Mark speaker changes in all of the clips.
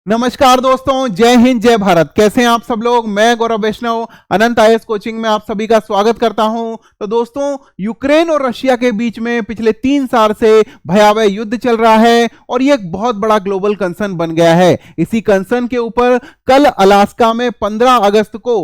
Speaker 1: नमस्कार दोस्तों, जय हिंद जय भारत। कैसे हैं आप सब लोग। मैं गौरव वैष्णव अनंत आईएएस कोचिंग में आप सभी का स्वागत करता हूं। तो दोस्तों, यूक्रेन और रशिया के बीच में पिछले 3 साल से भयावह युद्ध चल रहा है और ये एक बहुत बड़ा ग्लोबल कंसर्न बन गया है। इसी कंसर्न के ऊपर कल अलास्का में 15 अगस्त को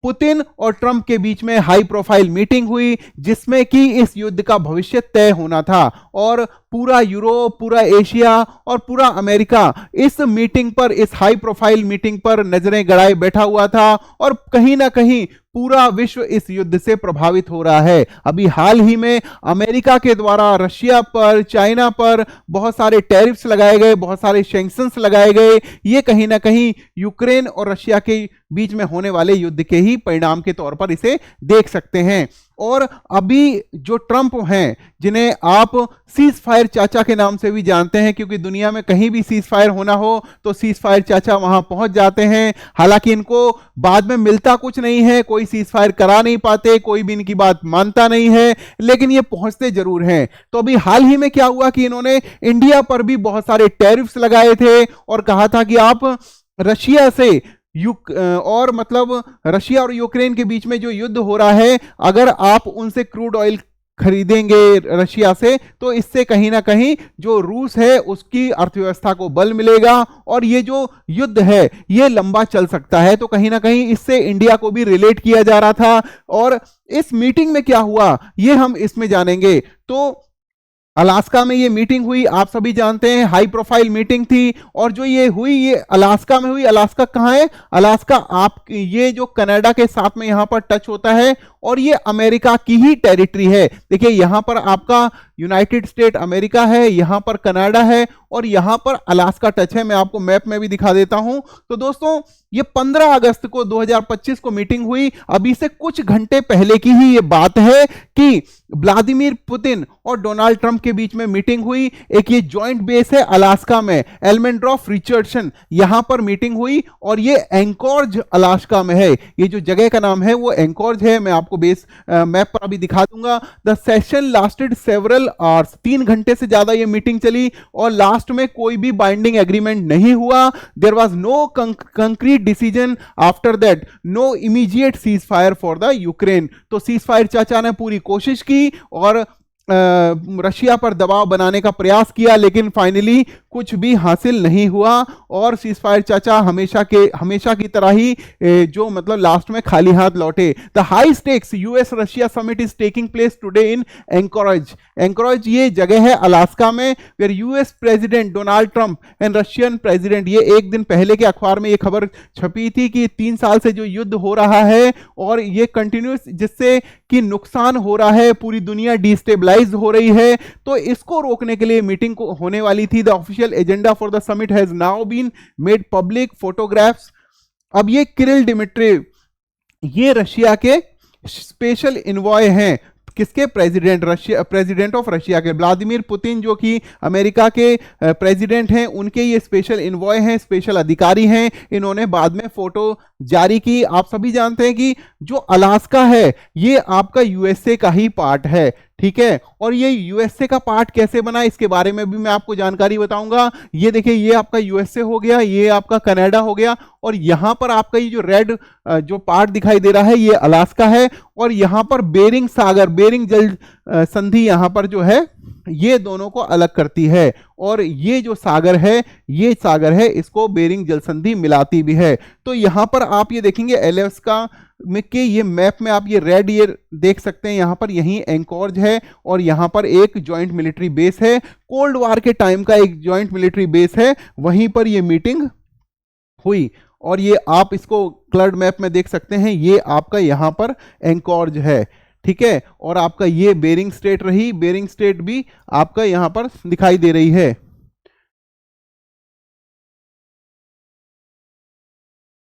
Speaker 1: पुतिन और ट्रंप के बीच में हाई प्रोफाइल मीटिंग हुई, जिसमें कि इस युद्ध का भविष्य तय होना था और पूरा यूरोप, पूरा एशिया और पूरा अमेरिका इस मीटिंग पर, इस हाई प्रोफाइल मीटिंग पर नजरें गड़ाए बैठा हुआ था और कहीं ना कहीं पूरा विश्व इस युद्ध से प्रभावित हो रहा है। अभी हाल ही में अमेरिका के द्वारा रशिया पर, चाइना पर बहुत सारे टैरिफ्स लगाए गए, बहुत सारे सैंक्शंस लगाए गए। ये कहीं ना कहीं यूक्रेन और रशिया के बीच में होने वाले युद्ध के ही परिणाम के तौर पर इसे देख सकते हैं। और अभी जो ट्रंप हैं, जिन्हें आप सीज फायर चाचा के नाम से भी जानते हैं, क्योंकि दुनिया में कहीं भी सीज फायर होना हो तो सीज फायर चाचा वहां पहुंच जाते हैं। हालांकि इनको बाद में मिलता कुछ नहीं है, कोई सीज फायर करा नहीं पाते, कोई भी इनकी बात मानता नहीं है, लेकिन ये पहुंचते जरूर हैं। तो अभी हाल ही में क्या हुआ कि इन्होंने इंडिया पर भी बहुत सारे टैरिफ्स लगाए थे और कहा था कि आप रशिया से और मतलब रशिया और यूक्रेन के बीच में जो युद्ध हो रहा है, अगर आप उनसे क्रूड ऑयल खरीदेंगे रशिया से, तो इससे कहीं ना कहीं जो रूस है उसकी अर्थव्यवस्था को बल मिलेगा और ये जो युद्ध है ये लंबा चल सकता है। तो कहीं ना कहीं इससे इंडिया को भी रिलेट किया जा रहा था। और इस मीटिंग में क्या हुआ ये हम इसमें जानेंगे। तो अलास्का में ये मीटिंग हुई, आप सभी जानते हैं, हाई प्रोफाइल मीटिंग थी। और जो ये हुई ये अलास्का में हुई। अलास्का कहाँ है? अलास्का आप ये जो कनाडा के साथ में यहां पर टच होता है और ये अमेरिका की ही टेरिटरी है। देखिए, यहां पर आपका यूनाइटेड स्टेट अमेरिका है, यहां पर कनाडा है और यहां पर अलास्का टच है। मैं आपको मैप में भी दिखा देता हूं। तो दोस्तों, ये 15 अगस्त को 2025 को मीटिंग हुई। अभी से कुछ घंटे पहले की ही ये बात है कि व्लादिमीर पुतिन और डोनाल्ड ट्रंप के बीच में मीटिंग हुई। एक ये जॉइंट बेस है अलास्का में, एल्मेंड्रॉफ रिचर्डसन, यहां पर मीटिंग हुई और ये एंकोर्ज अलास्का में है। ये जो जगह का नाम है वो एंकोर्ज है। मैं आपको बेस मैप पर अभी दिखा दूंगा। The session lasted several hours, 3 घंटे से ज्यादा ये मीटिंग चली और लास्ट में कोई भी बाइंडिंग एग्रीमेंट नहीं हुआ। There was no concrete decision after that, no immediate cease fire for the Ukraine. तो सीज फायर चाचा ने पूरी कोशिश की और रशिया पर दबाव बनाने का प्रयास किया, लेकिन फाइनली कुछ भी हासिल नहीं हुआ और सीज फायर चाचा हमेशा की तरह ही जो मतलब लास्ट में खाली हाथ लौटे। The high stakes US Russia summit is taking place today in Anchorage. Anchorage ये जगह है अलास्का में, where US president Donald Trump and Russian president, ये एक दिन पहले के अखबार में ये खबर छपी थी कि 3 साल से जो युद्ध हो रहा है और ये कंटिन्यूस, जिससे कि नुकसान हो रहा है, पूरी दुनिया डिस्टेबलाइज हो रही है। तो इसको रोकने के लिए मीटिंग को होने वाली थी। The official agenda for the summit has now been made public, photographs. अब ये किरिल डिमिट्रिव, ये रशिया के स्पेशल इन्वॉय हैं। किसके? प्रेसिडेंट ऑफ रशिया के। व्लादिमीर पुतिन जो कि अमेरिका के प्रेसिडेंट हैं, उनके ये स्पेशल इन्वॉय हैं, स्पेशल अधिकारी हैं। इन्होंने बाद में फोटो जारी की। आप सभी जानते हैं कि जो अलास्का है ये आपका यूएसए का ही पार्ट है, ठीक है। और ये यूएसए का पार्ट कैसे बना, इसके बारे में भी मैं आपको जानकारी बताऊंगा। ये देखिए, ये आपका यूएसए हो गया, ये आपका कनाडा हो गया और यहां पर आपका ये जो रेड जो पार्ट दिखाई दे रहा है ये अलास्का है। और यहां पर बेरिंग सागर, बेरिंग जल संधि यहां पर जो है ये दोनों को अलग करती है और ये जो सागर है, ये सागर है, इसको बेरिंग जल संधि मिलाती भी है। तो यहां पर आप ये देखेंगे अलास्का में के ये मैप में आप ये रेड ये देख सकते हैं, यहां पर यही एंकोर्ज है और यहां पर एक जॉइंट मिलिट्री बेस है। कोल्ड वॉर के टाइम का एक जॉइंट मिलिट्री बेस है, वहीं पर ये मीटिंग हुई। और ये आप इसको कलर्ड मैप में देख सकते हैं, ये आपका यहां पर एंकोर्ज है, ठीक है। और आपका ये बेरिंग स्टेट रही, बेरिंग स्टेट भी आपका यहां पर दिखाई दे रही है,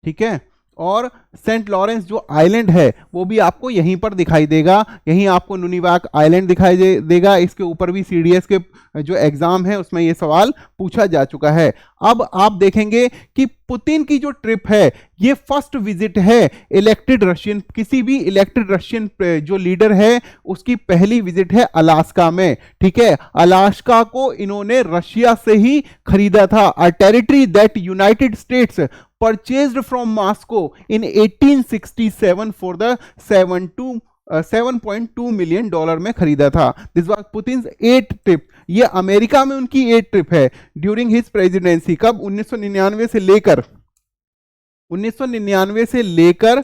Speaker 1: ठीक है। और सेंट लॉरेंस जो आइलैंड है वो भी आपको यहीं पर दिखाई देगा, यहीं आपको नुनीवाक आइलैंड दिखाई देगा। इसके ऊपर भी सीडीएस के जो एग्जाम है उसमें ये सवाल पूछा जा चुका है। अब आप देखेंगे कि पुतिन की जो ट्रिप है ये फर्स्ट विजिट है इलेक्टेड रशियन, किसी भी इलेक्टेड रशियन जो लीडर है उसकी पहली विजिट है अलास्का में। ठीक है, अलास्का को इन्होंने रशिया से ही खरीदा था, a territory that United states purchased from Moscow in 1867 for the 7.2 million dollar में खरीदा था। दिस वाज पुतिन्स 8th ट्रिप, ये अमेरिका में उनकी 8th ट्रिप है ड्यूरिंग हिज प्रेसिडेंसी। कब? 1999 से लेकर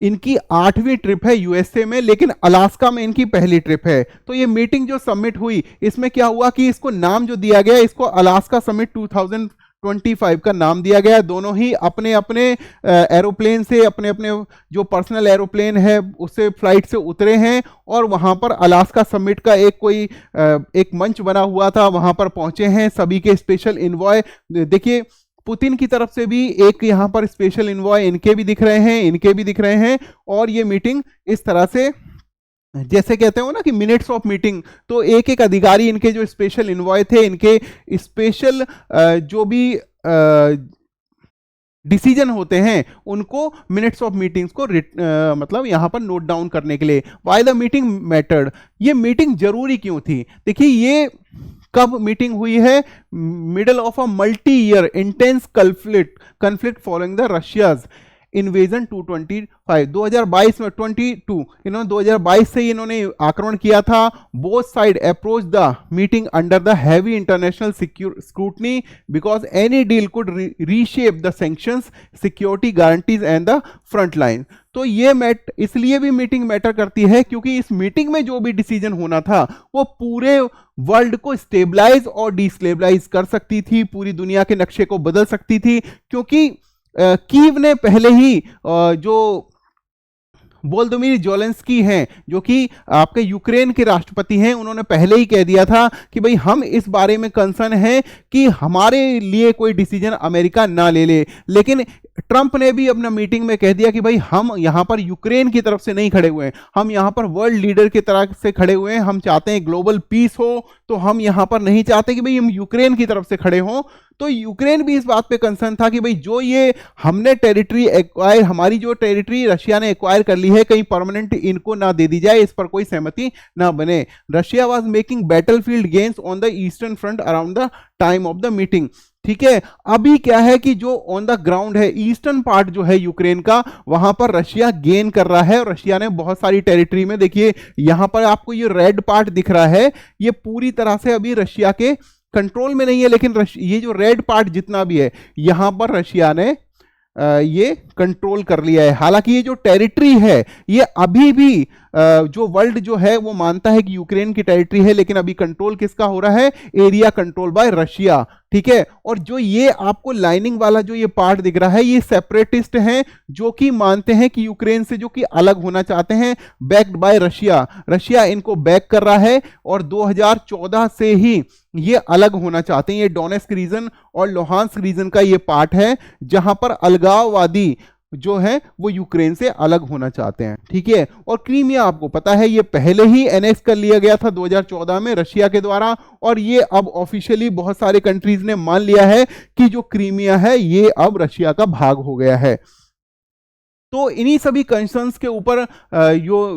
Speaker 1: इनकी 8वीं ट्रिप है यूएसए में, लेकिन अलास्का में इनकी पहली ट्रिप है। तो ये मीटिंग जो सबमिट हुई इसमें क्या हुआ कि इसको नाम जो दिया गया, इसको अलास्का समिट 2025 का नाम दिया गया। दोनों ही अपने अपने एरोप्लेन से, अपने अपने जो पर्सनल एरोप्लेन है उससे फ्लाइट से उतरे हैं और वहां पर अलास्का समिट का एक मंच बना हुआ था, वहां पर पहुंचे हैं सभी के स्पेशल इन्वॉय। देखिए पुतिन की तरफ से भी एक यहां पर स्पेशल इन्वॉय इनके भी दिख रहे हैं, इनके भी दिख रहे हैं। और ये मीटिंग इस तरह से, जैसे कहते हो ना कि मिनट्स ऑफ मीटिंग, तो एक एक अधिकारी इनके जो स्पेशल इन्वॉय थे, इनके स्पेशल जो भी डिसीजन होते हैं उनको मिनट्स ऑफ मीटिंग्स को मतलब यहां पर नोट डाउन करने के लिए। व्हाई द मीटिंग मैटर्ड, ये मीटिंग जरूरी क्यों थी? देखिए ये कब मीटिंग हुई है? Middle of a multi year intense conflict following the Russia's invasion 2022 में 22 इन्होंने 2022 से इन्होंने आक्रमण किया था। Both side approach the meeting under the heavy international scrutiny because any deal could reshape the sanctions, security guarantees and the front line. तो ये इसलिए भी मीटिंग मैटर करती है क्योंकि इस मीटिंग में जो भी डिसीजन होना था वो पूरे वर्ल्ड को स्टेबलाइज और डिस्टेबलाइज कर सकती थी, पूरी दुनिया के नक्शे को बदल सकती थी। क्योंकि कीव ने पहले ही जो वोलोदिमीर ज़ेलेंस्की हैं, जो कि आपके यूक्रेन के राष्ट्रपति हैं, उन्होंने पहले ही कह दिया था कि भाई हम इस बारे में कंसर्न हैं कि हमारे लिए कोई डिसीजन अमेरिका ना ले ले। लेकिन ट्रंप ने भी अपना मीटिंग में कह दिया कि भाई हम यहां पर यूक्रेन की तरफ से नहीं खड़े हुए हैं, हम यहां पर वर्ल्ड लीडर की तरफ से खड़े हुए हैं। हम चाहते हैं ग्लोबल पीस हो, तो हम यहां पर नहीं चाहते कि भाई हम यूक्रेन की तरफ से खड़े हों। तो यूक्रेन भी इस बात पे कंसर्न था कि भाई जो ये हमने टेरिटरी एक्वायर, हमारी जो टेरिटरी रशिया ने एक्वायर कर ली है, कहीं परमानेंट इनको ना दे दी जाए, इस पर कोई सहमति ना बने। Russia was making battlefield gains on the eastern front around the time of the meeting. ठीक है, अभी क्या है कि जो ऑन द ग्राउंड है, ईस्टर्न पार्ट जो है यूक्रेन का, वहां पर रशिया गेन कर रहा है और रशिया ने बहुत सारी टेरिटरी में, देखिए यहां पर आपको ये रेड पार्ट दिख रहा है, ये पूरी तरह से अभी रशिया के कंट्रोल में नहीं है, लेकिन ये जो रेड पार्ट जितना भी है यहां पर रशिया ने ये कंट्रोल कर लिया है। हालांकि ये जो टेरिटरी है ये अभी भी जो वर्ल्ड जो है वो मानता है कि यूक्रेन की टेरिटरी है, लेकिन अभी कंट्रोल किसका हो रहा है? Area control by Russia. ठीक है, और जो ये आपको लाइनिंग वाला जो ये पार्ट दिख रहा है, ये सेपरेटिस्ट हैं जो कि मानते हैं कि यूक्रेन से जो कि अलग होना चाहते हैं, बैक्ड बाय रशिया। रशिया इनको बैक कर रहा है और 2014 से ही ये अलग होना चाहते हैं। ये डोनेस्क रीजन और लुहांस्क रीजन का ये पार्ट है जहां पर अलगाववादी जो है वो यूक्रेन से अलग होना चाहते हैं। ठीक है, और क्रीमिया आपको पता है ये पहले ही एनेक्स कर लिया गया था 2014 में रशिया के द्वारा, और ये अब ऑफिशियली बहुत सारे कंट्रीज ने मान लिया है कि जो क्रीमिया है ये अब रशिया का भाग हो गया है। तो इन्हीं सभी कंसर्न्स के ऊपर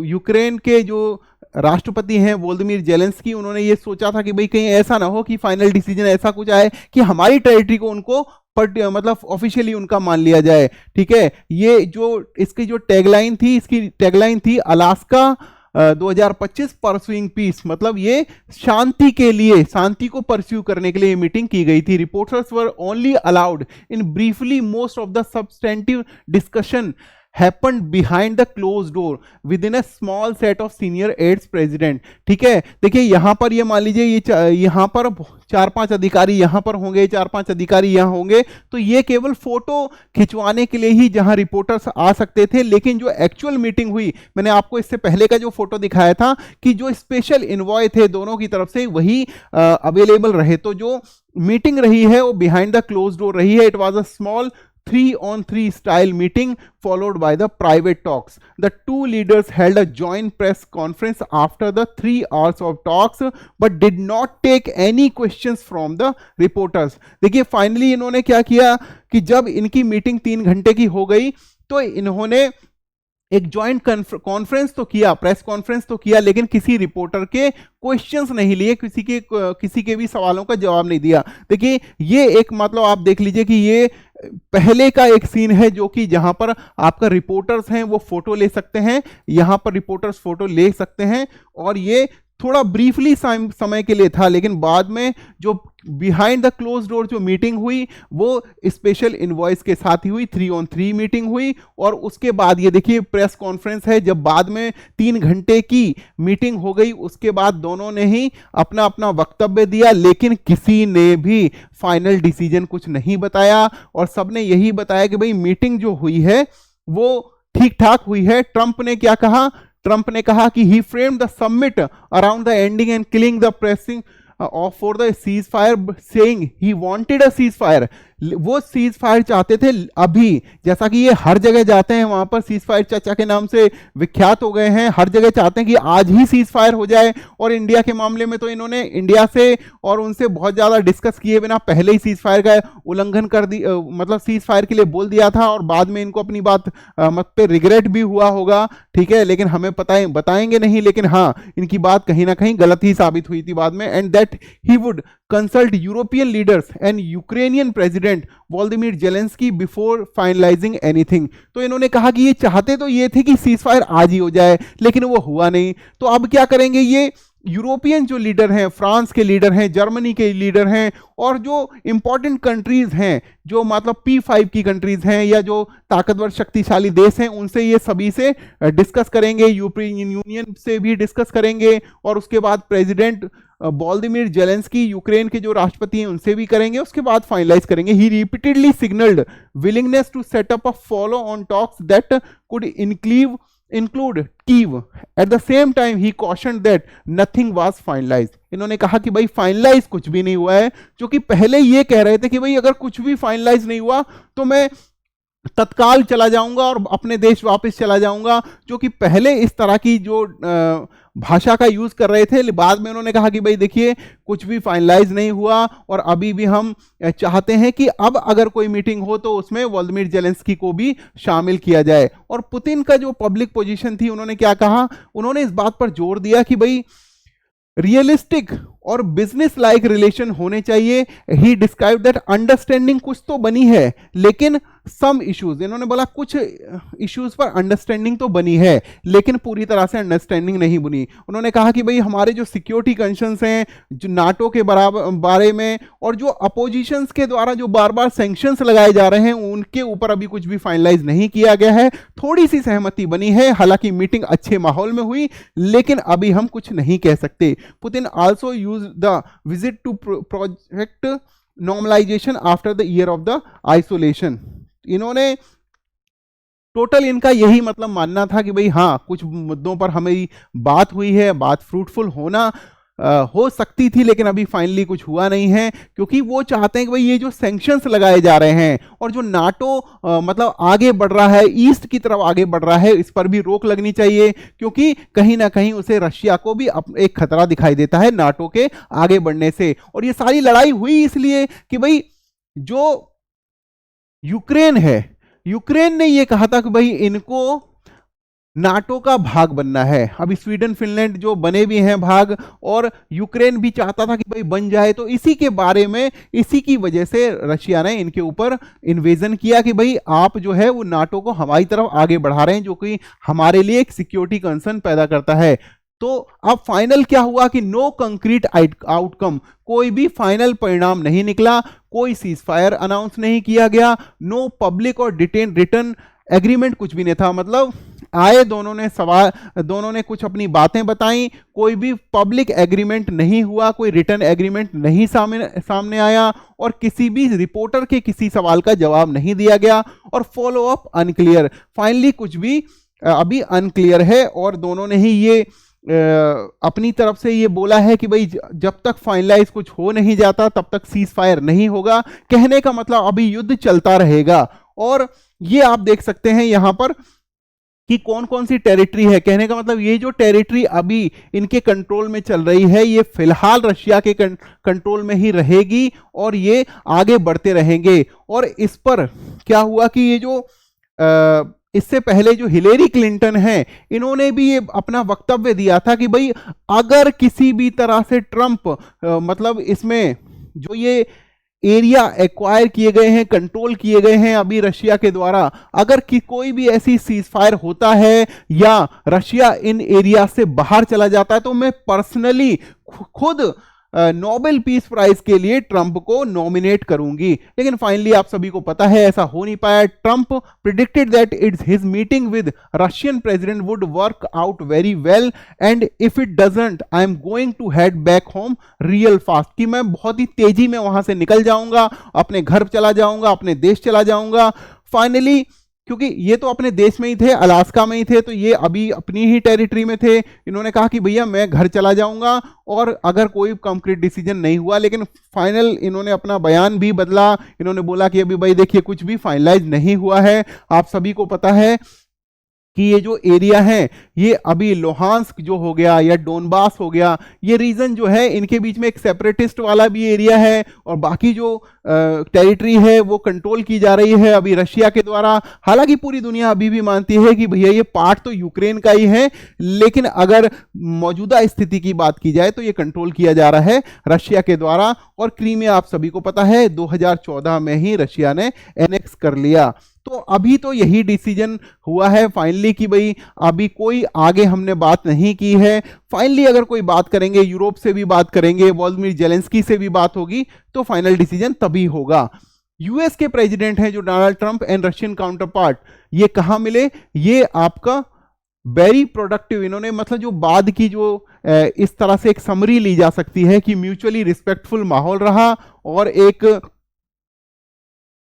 Speaker 1: यूक्रेन के जो राष्ट्रपति हैं वोलोदिमीर ज़ेलेंस्की, उन्होंने ये सोचा था कि भाई कहीं ऐसा ना हो कि फाइनल डिसीजन ऐसा कुछ आए कि हमारी टेरिटरी को उनको मतलब ऑफिशियली उनका मान लिया जाए। ठीक है, ये जो इसकी जो टैगलाइन थी, इसकी टैगलाइन थी अलास्का 2025 परस्यूइंग पीस, मतलब ये शांति के लिए, शांति को परस्यू करने के लिए मीटिंग की गई थी। Reporters were only allowed in briefly, most of the substantive discussion happened behind the closed door within a small set of senior aides president। ठीक है, देखिए यहां पर ये मान लीजिए ये यहां पर 4-5 अधिकारी यहां पर होंगे, 4-5 अधिकारी यहां होंगे, तो ये केवल फोटो खिंचवाने के लिए ही जहां रिपोर्टर्स आ सकते थे। लेकिन जो एक्चुअल मीटिंग हुई, मैंने आपको इससे पहले का जो फोटो दिखाया था कि जो स्पेशल इन्वॉय थे दोनों की तरफ से वही अवेलेबल रहे। तो जो मीटिंग रही है वो बिहाइंड द क्लोज डोर रही है। It was a small 3-on-3 style meeting followed by the private talks. The two leaders held a joint press conference after the 3 hours of talks but did not take any questions from the reporters. देखिए finally इन्होंने क्या किया कि जब इनकी meeting 3 घंटे की हो गई तो इन्होंने एक ज्वाइंट कॉन्फ्रेंस तो किया, प्रेस कॉन्फ्रेंस तो किया, लेकिन किसी रिपोर्टर के क्वेश्चंस नहीं लिए, किसी के भी सवालों का जवाब नहीं दिया। देखिए ये एक मतलब आप देख लीजिए कि ये पहले का एक सीन है जो कि जहां पर आपका रिपोर्टर्स हैं वो फोटो ले सकते हैं, यहां पर रिपोर्टर्स फोटो ले सकते हैं और ये थोड़ा ब्रीफली समय के लिए था, लेकिन बाद में जो बिहाइंड द क्लोज डोर जो मीटिंग हुई वो स्पेशल इनवॉइस के साथ ही हुई, 3-on-3 मीटिंग हुई और उसके बाद ये देखिए प्रेस कॉन्फ्रेंस है, जब बाद में 3 घंटे की मीटिंग हो गई उसके बाद दोनों ने ही अपना अपना वक्तव्य दिया, लेकिन किसी ने भी फाइनल डिसीजन कुछ नहीं बताया और सबने यही बताया कि भाई मीटिंग जो हुई है वो ठीक ठाक हुई है। ट्रंप ने क्या कहा? ट्रंप ने कहा कि he framed the summit around the ending and killing the pressing of for the ceasefire, saying he wanted a ceasefire. वो सीज फायर चाहते थे अभी, जैसा कि ये हर जगह जाते हैं, वहां पर सीज फायर चाचा के नाम से विख्यात हो गए हैं, हर जगह चाहते हैं कि आज ही सीज फायर हो जाए। और इंडिया के मामले में तो इन्होंने इंडिया से और उनसे बहुत ज्यादा डिस्कस किए बिना पहले ही सीज फायर का उल्लंघन कर दी, मतलब सीज फायर के लिए बोल दिया था और बाद में इनको अपनी बात मत पे रिग्रेट भी हुआ होगा, ठीक है, लेकिन हमें बताएंगे नहीं, लेकिन हाँ इनकी बात कहीं ना कहीं गलत ही साबित हुई थी बाद में। And that he would consult European leaders and Ukrainian president Volodymyr Zelensky before finalising anything. तो इन्होंने कहा कि ये चाहते तो ये थे कि सीज फायर आज ही हो जाए, लेकिन वो हुआ नहीं, तो अब क्या करेंगे? ये यूरोपियन जो लीडर हैं, फ्रांस के लीडर हैं, जर्मनी के लीडर हैं और जो इंपॉर्टेंट कंट्रीज हैं, जो मतलब P5 की कंट्रीज हैं या जो ताकतवर शक्तिशाली देश हैं, उनसे ये सभी से डिस्कस करेंगे, यूरोपियन यूनियन से भी डिस्कस करेंगे और उसके बाद प्रेसिडेंट वोलोदिमीर जेलेंस्की यूक्रेन के जो राष्ट्रपति हैं उनसे भी करेंगे, उसके बाद फाइनलाइज करेंगे। He repeatedly signalled willingness to set up a follow on talks that could include Kyiv. At the same time, he cautioned that nothing was finalized. इन्होंने कहा कि भाई फाइनलाइज कुछ भी नहीं हुआ है, जो कि पहले ये कह रहे थे कि भाई अगर कुछ भी फाइनलाइज नहीं हुआ तो मैं तत्काल चला जाऊंगा और अपने देश वापस चला जाऊंगा, जो कि पहले इस तरह की जो भाषा का यूज कर रहे थे। बाद में उन्होंने कहा कि भाई देखिए कुछ भी फाइनलाइज नहीं हुआ और अभी भी हम चाहते हैं कि अब अगर कोई मीटिंग हो तो उसमें वोलोदिमीर जेलेंस्की को भी शामिल किया जाए। और पुतिन का जो पब्लिक पोजीशन थी, उन्होंने क्या कहा? उन्होंने इस बात पर जोर दिया कि भाई रियलिस्टिक और बिजनेस लाइक रिलेशन होने चाहिए। ही डिस्क्राइब दैट अंडरस्टैंडिंग कुछ तो बनी है, लेकिन सम इश्यूज, इन्होंने बोला कुछ इश्यूज पर अंडरस्टैंडिंग तो बनी है लेकिन पूरी तरह से अंडरस्टैंडिंग नहीं बनी। उन्होंने कहा कि भाई हमारे जो सिक्योरिटी कंसर्न्स हैं, जो नाटो के बारे में और जो अपोजिशंस के द्वारा जो बार बार सैंक्शंस लगाए जा रहे हैं, उनके ऊपर अभी कुछ भी फाइनलाइज नहीं किया गया है। थोड़ी सी सहमति बनी है, हालांकि मीटिंग अच्छे माहौल में हुई, लेकिन अभी हम कुछ नहीं कह सकते। Putin also use the visit to project normalisation after the year of the isolation. इन्होंने टोटल इनका यही मतलब मानना था कि भाई हाँ कुछ मुद्दों पर हमें बात हुई है, बात फ्रूटफुल होना हो सकती थी, लेकिन अभी फाइनली कुछ हुआ नहीं है, क्योंकि वो चाहते हैं कि भाई ये जो सैंक्शंस लगाए जा रहे हैं और जो नाटो मतलब आगे बढ़ रहा है, ईस्ट की तरफ आगे बढ़ रहा है, इस पर भी रोक लगनी चाहिए, क्योंकि कहीं ना कहीं उसे रशिया को भी एक खतरा दिखाई देता है नाटो के आगे बढ़ने से। और ये सारी लड़ाई हुई इसलिए कि भाई जो यूक्रेन है, यूक्रेन ने ये कहा था कि भाई इनको नाटो का भाग बनना है। अभी स्वीडन फिनलैंड जो बने भी हैं भाग, और यूक्रेन भी चाहता था कि भाई बन जाए, तो इसी के बारे में, इसी की वजह से रशिया ने इनके ऊपर इन्वेजन किया कि भाई आप जो है वो नाटो को हमारी तरफ आगे बढ़ा रहे हैं, जो कि हमारे लिए एक सिक्योरिटी कंसर्न पैदा करता है। तो अब फाइनल क्या हुआ कि नो कंक्रीट आउटकम, कोई भी फाइनल परिणाम नहीं निकला, कोई सीज फायर अनाउंस नहीं किया गया, नो पब्लिक और रिटर्न एग्रीमेंट, कुछ भी नहीं था। मतलब आए दोनों ने कुछ अपनी बातें बताई, कोई भी पब्लिक एग्रीमेंट नहीं हुआ, कोई रिटर्न एग्रीमेंट नहीं सामने आया और किसी भी रिपोर्टर के किसी सवाल का जवाब नहीं दिया गया और फॉलो अप अनक्लियर। फाइनली कुछ भी अभी अनक्लियर है और दोनों ने ही ये अपनी तरफ से ये बोला है कि भाई जब तक फाइनलाइज कुछ हो नहीं जाता तब तक सीज फायर नहीं होगा। कहने का मतलब अभी युद्ध चलता रहेगा और ये आप देख सकते हैं यहां पर कि कौन कौन सी टेरिटरी है। कहने का मतलब ये जो टेरिटरी अभी इनके कंट्रोल में चल रही है ये फिलहाल रशिया के कंट्रोल में ही रहेगी और ये आगे बढ़ते रहेंगे। और इस पर क्या हुआ कि ये जो इससे पहले जो हिलेरी क्लिंटन है इन्होंने भी ये अपना वक्तव्य दिया था कि भाई अगर किसी भी तरह से ट्रंप मतलब इसमें जो ये एरिया एक्वायर किए गए हैं, कंट्रोल किए गए हैं अभी रशिया के द्वारा, अगर कोई भी ऐसी सीज फायर होता है या रशिया इन एरिया से बाहर चला जाता है तो मैं पर्सनली खुद नोबेल पीस प्राइज के लिए ट्रंप को नॉमिनेट करूंगी। लेकिन फाइनली आप सभी को पता है ऐसा हो नहीं पाया। Trump predicted that it's his meeting with Russian president would work out very well and if it doesn't I am going to head back home real fast, कि मैं बहुत ही तेजी में वहां से निकल जाऊंगा, अपने घर चला जाऊंगा, अपने देश चला जाऊंगा। फाइनली क्योंकि ये तो अपने देश में ही थे, अलास्का में ही थे, तो ये अभी अपनी ही टेरिटरी में थे। इन्होंने कहा कि भैया मैं घर चला जाऊंगा और अगर कोई कंक्रीट डिसीजन नहीं हुआ, लेकिन फाइनल इन्होंने अपना बयान भी बदला। इन्होंने बोला कि अभी भाई देखिए कुछ भी फाइनलाइज नहीं हुआ है। आप सभी को पता है कि ये जो एरिया है ये अभी लोहांस्क जो हो गया या डोनबास हो गया, ये रीजन जो है इनके बीच में एक सेपरेटिस्ट वाला भी एरिया है और बाकी जो टेरिटरी है वो कंट्रोल की जा रही है अभी रशिया के द्वारा। हालांकि पूरी दुनिया अभी भी मानती है कि भैया ये पार्ट तो यूक्रेन का ही है, लेकिन अगर मौजूदा स्थिति की बात की जाए तो ये कंट्रोल किया जा रहा है रशिया के द्वारा। और क्रीमिया आप सभी को पता है 2014 में ही रशिया ने एनेक्स कर लिया। तो अभी तो यही डिसीजन हुआ है फाइनली कि भाई अभी कोई आगे हमने बात नहीं की है। फाइनली अगर कोई बात करेंगे, यूरोप से भी बात करेंगे, वोलोदिमीर जेलेंस्की से भी बात होगी, तो फाइनल डिसीजन तभी होगा। यूएस के प्रेसिडेंट हैं जो Donald Trump and Russian counter part, ये कहां मिले? ये आपका वेरी प्रोडक्टिव, इन्होंने मतलब जो बाद की जो इस तरह से एक समरी ली जा सकती है कि म्यूचुअली रिस्पेक्टफुल माहौल रहा और एक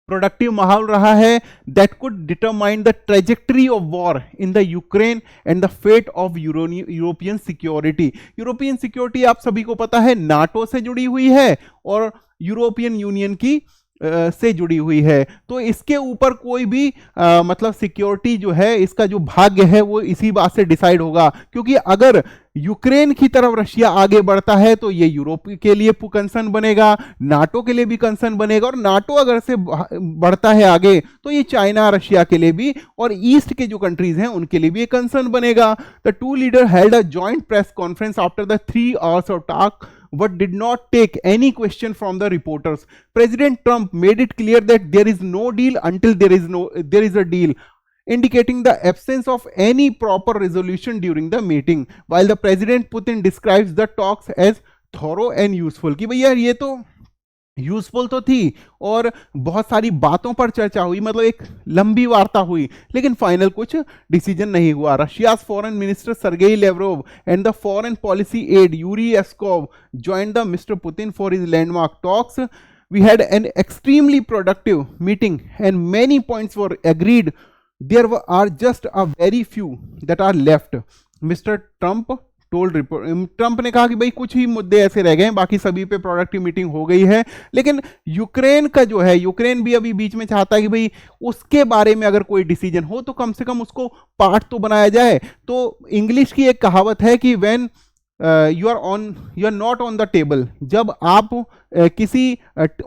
Speaker 1: प्रोडक्टिव माहौल रहा है that could determine the trajectory of war in the Ukraine and the fate of European security. European security आप सभी को पता है नाटो से जुड़ी हुई है और यूरोपियन यूनियन की से जुड़ी हुई है। तो इसके ऊपर कोई भी मतलब सिक्योरिटी जो है, इसका जो भाग्य है वो इसी बात से डिसाइड होगा। क्योंकि अगर यूक्रेन की तरफ रशिया आगे बढ़ता है तो ये यूरोप के लिए कंसर्न बनेगा, नाटो के लिए भी कंसर्न बनेगा, और नाटो अगर से बढ़ता है आगे तो ये चाइना रशिया के लिए भी और ईस्ट के जो कंट्रीज हैं उनके लिए भी एक कंसर्न बनेगा। The two leader held a joint press conference after the 3 hours of talk but did not take any question from the reporters. President Trump made it clear that there is no deal until there is a deal, indicating the absence of any proper resolution during the meeting, while the President Putin describes the talks as thorough and useful। कि भैया ये तो useful तो थी और बहुत सारी बातों पर चर्चा हुई, मतलब एक लंबी वार्ता हुई, लेकिन फाइनल कुछ डिसीजन नहीं हुआ। Russia's foreign minister Sergei Lavrov and the foreign policy aide Yuri Ushakov joined the Mr. Putin for his landmark talks. We had an extremely productive meeting and many points were agreed. There are just a very few that are left. Mr. Trump told report. Trump ने कहा कि भाई कुछ ही मुद्दे ऐसे रह गए हैं, बाकी सभी पे प्रोडक्टिव मीटिंग हो गई है। लेकिन यूक्रेन का जो है, यूक्रेन भी अभी बीच में चाहता है कि भाई उसके बारे में अगर कोई डिसीजन हो तो कम से कम उसको पार्ट तो बनाया जाए। तो इंग्लिश की एक कहावत है कि when you are not on the table, जब आप किसी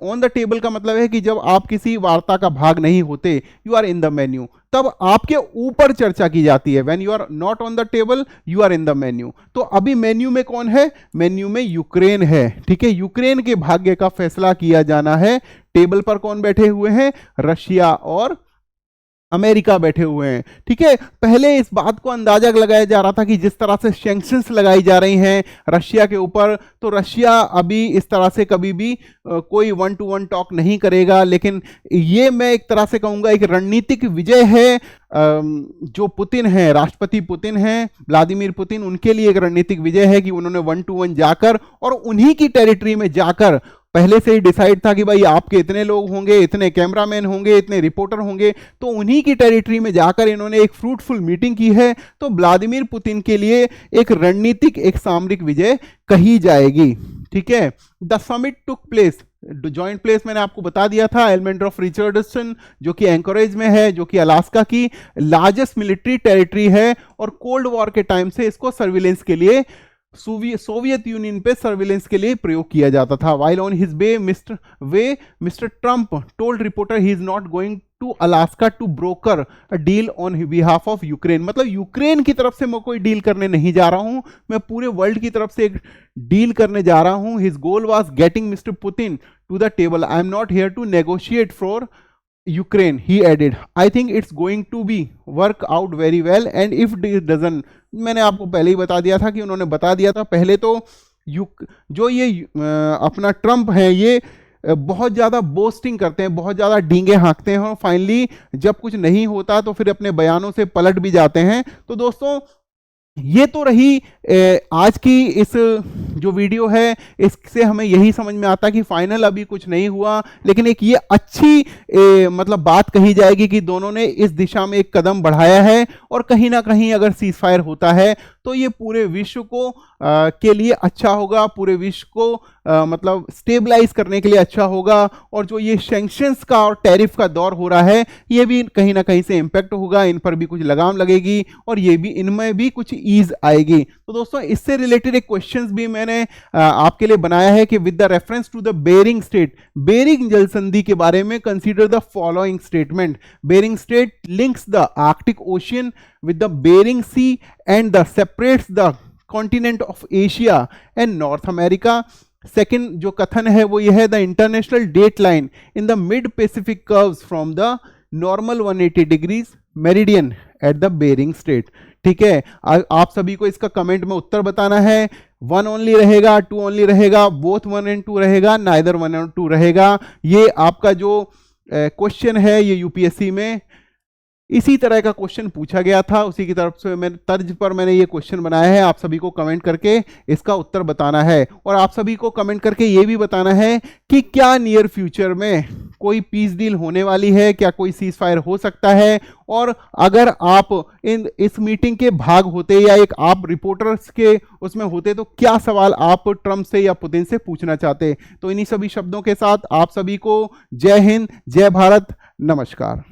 Speaker 1: ऑन द टेबल का मतलब है कि जब आप किसी वार्ता का भाग नहीं होते, you are in the menu, तब आपके ऊपर चर्चा की जाती है। When you are not on the table you are in the menu. तो अभी मेन्यू में कौन है? मेन्यू में यूक्रेन है। ठीक है, यूक्रेन के भाग्य का फैसला किया जाना है। टेबल पर कौन बैठे हुए हैं? रशिया और अमेरिका बैठे हुए हैं। ठीक है, पहले इस बात को अंदाजा लगाया जा रहा था कि जिस तरह से सैंक्शंस लगाई जा रही हैं रशिया के ऊपर, तो रशिया अभी इस तरह से कभी भी कोई 1-to-1 टॉक नहीं करेगा। लेकिन ये मैं एक तरह से कहूंगा एक रणनीतिक विजय है। जो पुतिन है, राष्ट्रपति पुतिन हैं, व्लादिमीर पुतिन, उनके लिए एक रणनीतिक विजय है कि उन्होंने 1-to-1 जाकर और उन्हीं की टेरिटरी में जाकर, पहले से ही डिसाइड था कि भाई आपके इतने लोग होंगे, इतने कैमरामैन होंगे, इतने रिपोर्टर होंगे, तो उन्हीं की टेरिटरी में जाकर इन्होंने एक फ्रूटफुल मीटिंग की है। तो व्लादिमीर पुतिन के लिए एक रणनीतिक, एक सामरिक विजय कही जाएगी। ठीक है, the summit took place joint place मैंने आपको बता दिया था, आइलैंड ऑफ रिचर्डसन, जो कि एंकोरेज में है, जो कि अलास्का की लार्जेस्ट मिलिट्री टेरिटरी है, और कोल्ड वॉर के टाइम से इसको सर्विलेंस के लिए सोवियत यूनियन पे सर्विलेंस के लिए प्रयोग किया जाता था। While on his mister Trump told reporter he is not going to Alaska to broker a deal on behalf of Ukraine. मतलब यूक्रेन की तरफ से मैं कोई डील करने नहीं जा रहा हूं, मैं पूरे वर्ल्ड की तरफ से एक डील करने जा रहा हूं। His goal was getting mister Putin to the table, I am not here to negotiate for Ukraine, he added. I think it's going to be work out very well and if it doesn't, मैंने आपको पहले ही बता दिया था कि उन्होंने बता दिया था पहले तो जो ये अपना ट्रंप है ये बहुत ज़्यादा बोस्टिंग करते हैं, बहुत ज़्यादा डींगे हाँकते हैं और फाइनली जब कुछ नहीं होता तो फिर अपने बयानों से पलट भी जाते हैं। तो दोस्तों ये तो रही आज की इस जो वीडियो है, इससे हमें यही समझ में आता है कि फाइनल अभी कुछ नहीं हुआ, लेकिन एक ये अच्छी मतलब बात कही जाएगी कि दोनों ने इस दिशा में एक कदम बढ़ाया है और कहीं ना कहीं अगर सीज फायर होता है तो ये पूरे विश्व को के लिए अच्छा होगा, पूरे विश्व को मतलब स्टेबलाइज करने के लिए अच्छा होगा, और जो ये सैंक्शंस का और टैरिफ का दौर हो रहा है ये भी कहीं ना कहीं से इम्पैक्ट होगा, इन पर भी कुछ लगाम लगेगी और ये भी इनमें भी कुछ ईज आएगी। तो दोस्तों इससे रिलेटेड एक क्वेश्चंस भी मैंने आपके लिए बनाया है कि with the reference to the Bering strait, Bering जल संधि के बारे में consider the following statement. Bering strait links the Arctic Ocean with the Bering Sea and the separates the continent of Asia and North America. Second जो कथन है वो यह है, the international date line in the mid Pacific curves from the normal 180 degrees meridian at the Bering Strait. ठीक है, आप सभी को इसका कमेंट में उत्तर बताना है। 1 ओनली रहेगा, 2 ओनली रहेगा, बोथ 1 and 2 रहेगा, नाइदर 1 और 2 रहेगा। ये आपका जो क्वेश्चन है ये यूपीएससी में इसी तरह का क्वेश्चन पूछा गया था, उसी की तरफ से मैं तर्ज पर मैंने ये क्वेश्चन बनाया है। आप सभी को कमेंट करके इसका उत्तर बताना है और आप सभी को कमेंट करके ये भी बताना है कि क्या नियर फ्यूचर में कोई पीस डील होने वाली है, क्या कोई सीज फायर हो सकता है, और अगर आप इस मीटिंग के भाग होते या एक आप रिपोर्टर्स के उसमें होते तो क्या सवाल आप ट्रंप से या पुतिन से पूछना चाहते। तो इन्हीं सभी शब्दों के साथ आप सभी को जय हिंद, जय भारत, नमस्कार।